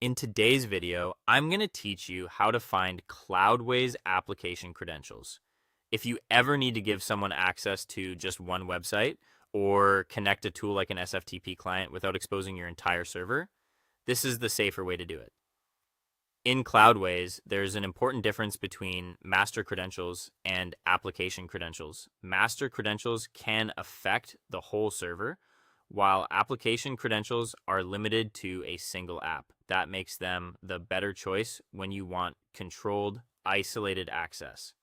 In today's video, I'm going to teach you how to find Cloudways application credentials. If you ever need to give someone access to just one website or connect a tool like an SFTP client without exposing your entire server, this is the safer way to do it. In Cloudways, there's an important difference between master credentials and application credentials. Master credentials can affect the whole server, while application credentials are limited to a single app. That makes them the better choice when you want controlled, isolated access.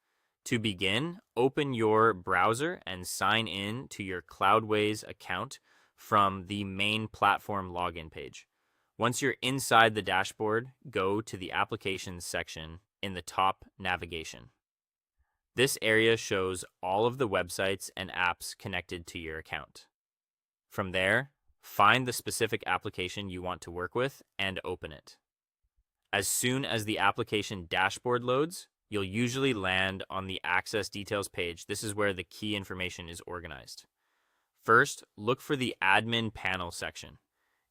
To begin, open your browser and sign in to your Cloudways account from the main platform login page. Once you're inside the dashboard, go to the Applications section in the top navigation. This area shows all of the websites and apps connected to your account. From there, find the specific application you want to work with and open it. As soon as the application dashboard loads, you'll usually land on the Access Details page. This is where the key information is organized. First, look for the Admin Panel section.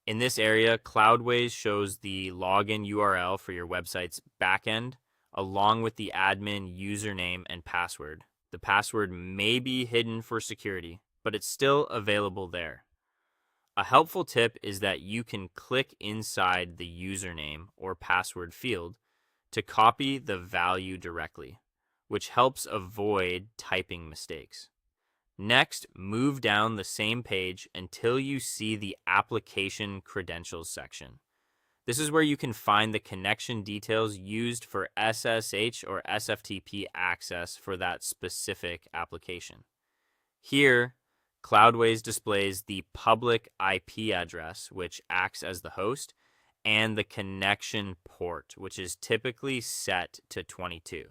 In this area, Cloudways shows the login URL for your website's backend, along with the admin username and password. The password may be hidden for security, but it's still available there. A helpful tip is that you can click inside the username or password field to copy the value directly, which helps avoid typing mistakes. Next, move down the same page until you see the Application Credentials section. This is where you can find the connection details used for SSH or SFTP access for that specific application. Here, Cloudways displays the public IP address, which acts as the host, and the connection port, which is typically set to 22.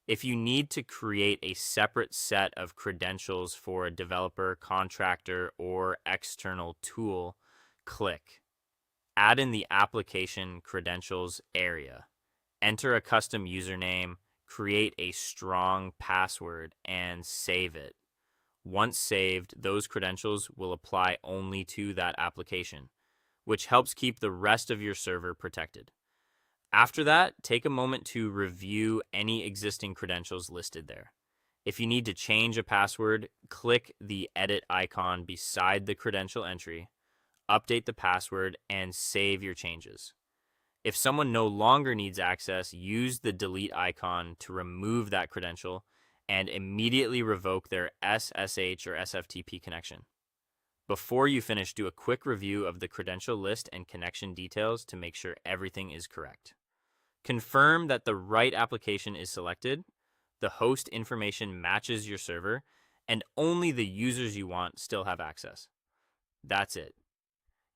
If you need to create a separate set of credentials for a developer, contractor, or external tool, click. Add in the application credentials area. Enter a custom username, create a strong password, and save it. Once saved, those credentials will apply only to that application, which helps keep the rest of your server protected. After that, take a moment to review any existing credentials listed there. If you need to change a password, click the edit icon beside the credential entry, update the password, and save your changes. If someone no longer needs access, use the delete icon to remove that credential and immediately revoke their SSH or SFTP connection. Before you finish, do a quick review of the credential list and connection details to make sure everything is correct. Confirm that the right application is selected, the host information matches your server, and only the users you want still have access. That's it.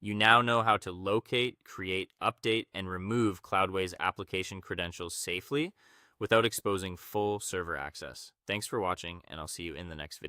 You now know how to locate, create, update, and remove Cloudways application credentials safely without exposing full server access. Thanks for watching, and I'll see you in the next video.